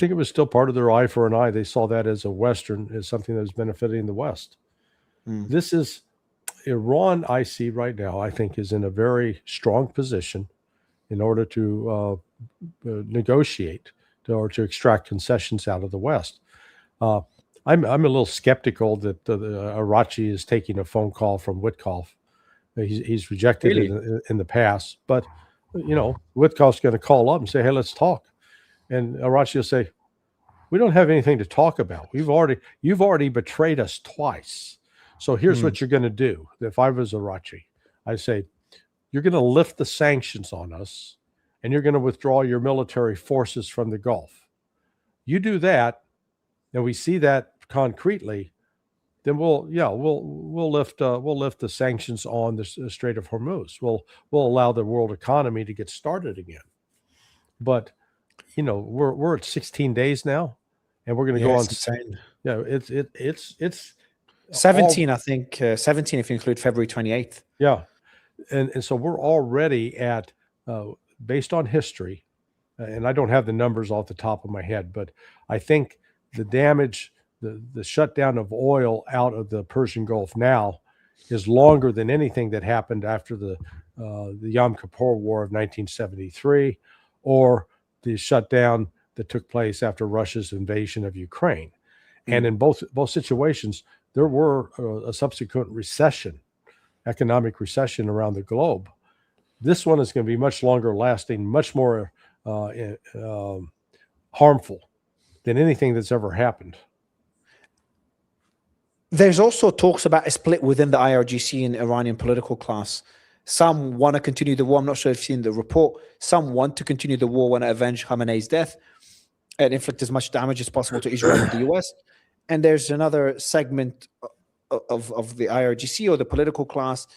think it was still part of their eye for an eye. They saw that as a Western, as something that was benefiting the West. This is Iran, I see right now, I think is in a very strong position in order to negotiate or to extract concessions out of the West. I'm a little skeptical that Arachi is taking a phone call from Witkoff. He's rejected it in the past, but Witkoff's going to call up and say, "Hey, let's talk," and Arachi will say, "We don't have anything to talk about. You've already betrayed us twice. So here's what you're going to do." If I was Arachi, I'd say, "You're going to lift the sanctions on us, and you're going to withdraw your military forces from the Gulf. You do that, and we see that concretely, then we'll lift the sanctions on the Strait of Hormuz. We'll allow the world economy to get started again." But we're at 16 days now, and we're going to go on. Insane. It's 17, I think. 17 if you include February 28th. Yeah, and so we're already at based on history, and I don't have the numbers off the top of my head, but I think the damage, the shutdown of oil out of the Persian Gulf now is longer than anything that happened after the Yom Kippur War of 1973, or the shutdown that took place after Russia's invasion of Ukraine. And in both situations, there were a subsequent recession, economic recession around the globe. This one is going to be much longer lasting, much more harmful than anything that's ever happened. There's also talks about a split within the IRGC and Iranian political class. Some want to continue the war. I'm not sure if you've seen the report. Some want to continue the war, want to avenge Khamenei's death and inflict as much damage as possible to Israel and the US. And there's another segment of the IRGC or the political class,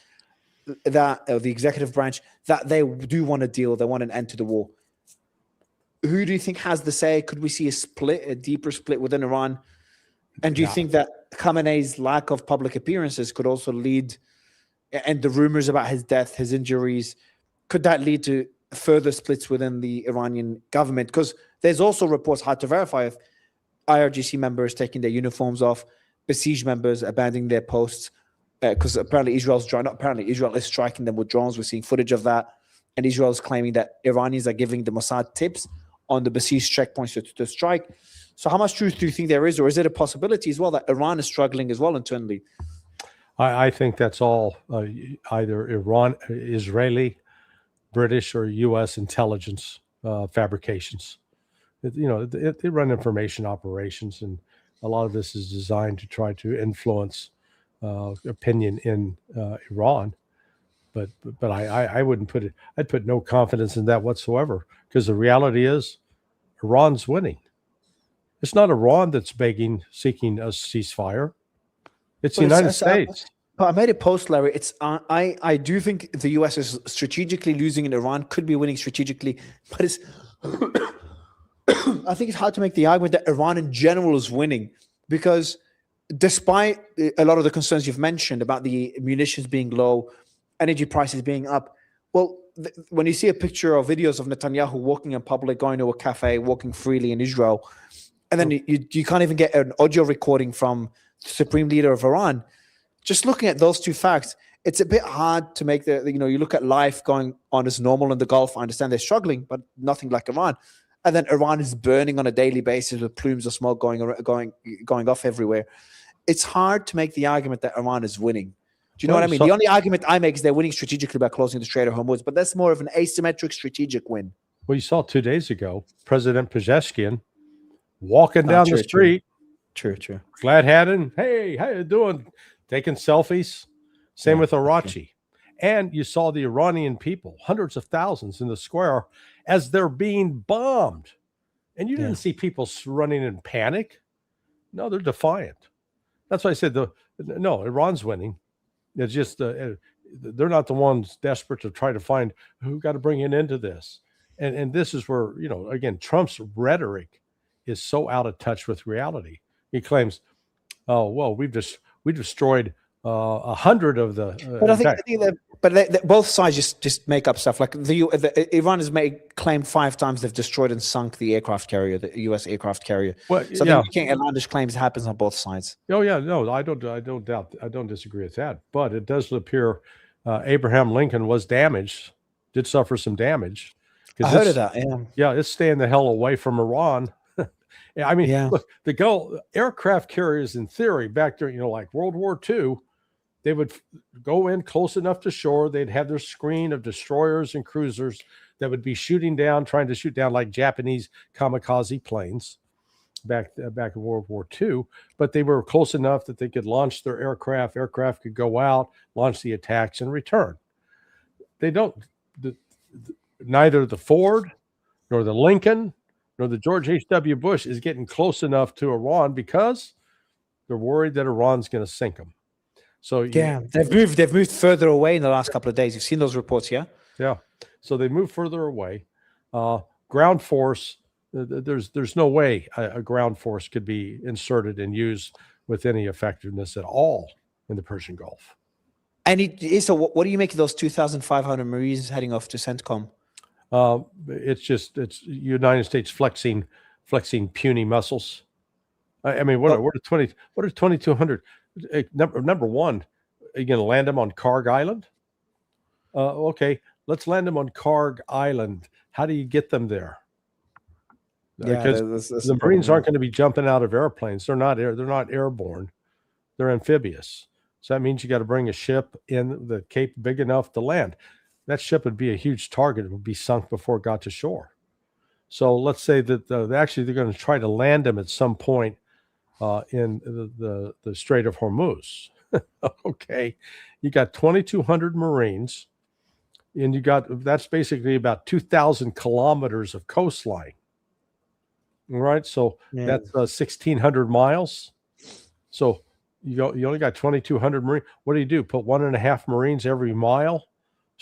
that the executive branch, that they do want a deal. They want an end to the war. Who do you think has the say? Could we see a split, a deeper split within Iran? And do you think that Khamenei's lack of public appearances could also lead, and the rumors about his death, his injuries, could that lead to further splits within the Iranian government? Because there's also reports, hard to verify, of IRGC members taking their uniforms off, besieged members abandoning their posts, because apparently Israel is striking them with drones. We're seeing footage of that. And Israel is claiming that Iranians are giving the Mossad tips on the besieged checkpoints to strike. So how much truth do you think there is, or is it a possibility as well that Iran is struggling as well internally? I think that's all either Israeli, British, or U.S. intelligence fabrications. They run information operations, and a lot of this is designed to try to influence opinion in Iran. But I wouldn't put it. I'd put no confidence in that whatsoever, because the reality is Iran's winning. It's not Iran that's seeking a ceasefire. It's the United States. But I made a post, Larry. It's I do think the U.S. is strategically losing and Iran could be winning strategically, but it's I think it's hard to make the argument that Iran in general is winning, because despite a lot of the concerns you've mentioned about the munitions being low, energy prices being up, well, when you see a picture or videos of Netanyahu walking in public, going to a cafe, walking freely in Israel, and then you can't even get an audio recording from the supreme leader of Iran. Just looking at those two facts, it's a bit hard to make you look at life going on as normal in the Gulf. I understand they're struggling, but nothing like Iran. And then Iran is burning on a daily basis with plumes of smoke going off everywhere. It's hard to make the argument that Iran is winning. Do you know what I mean? The only argument I make is they're winning strategically by closing the Strait of Hormuz, but that's more of an asymmetric strategic win. Well, you saw 2 days ago, President Pezeshkian walking down the street. True. Glad-hatted. Hey, how you doing? Taking selfies. Same with Arachi. And you saw the Iranian people, hundreds of thousands in the square, as they're being bombed. And you didn't see people running in panic. No, they're defiant. That's why I said, Iran's winning. It's just they're not the ones desperate to try to find who got to bring an end to this. And this is where, again, Trump's rhetoric is so out of touch with reality. He claims, oh, well, we destroyed 100 of the. But I In think, fact, both sides just make up stuff. Like Iran has claimed 5 times they've destroyed and sunk the aircraft carrier, the U.S. aircraft carrier. well, So yeah. I think making outlandish claims happens on both sides. Oh yeah, no, I don't doubt, I don't disagree with that. But it does appear Abraham Lincoln was damaged, did suffer some damage. I heard of that. Yeah. Yeah, it's staying the hell away from Iran. I mean, Yeah. look, aircraft carriers, in theory, back during, like World War II, they would go in close enough to shore. They'd have their screen of destroyers and cruisers that would be trying to shoot down like Japanese kamikaze planes back in World War II. But they were close enough that they could launch their aircraft. Aircraft could go out, launch the attacks, and return. They don't. Neither the Ford nor the Lincoln nor the George H.W. Bush is getting close enough to Iran because they're worried that Iran's going to sink them. So yeah, they've moved further away in the last couple of days. You've seen those reports, yeah? Yeah. So they moved further away. Ground force, there's no way a ground force could be inserted and used with any effectiveness at all in the Persian Gulf. And so what do you make of those 2,500 Marines heading off to CENTCOM? It's United States flexing puny muscles. I mean, what are 2,200? Number one, are you going to land them on Karg Island? Okay, let's land them on Karg Island. How do you get them there? Because the Marines aren't going to be jumping out of airplanes. They're not airborne. They're amphibious. So that means you got to bring a ship in the Cape big enough to land. That ship would be a huge target. It would be sunk before it got to shore. So let's say that they're going to try to land them at some point in the Strait of Hormuz. Okay, you got 2,200 Marines, and that's basically about 2,000 kilometers of coastline. All right, so that's 1,600 miles. So you only got 2,200 Marines. What do? Put 1.5 Marines every mile?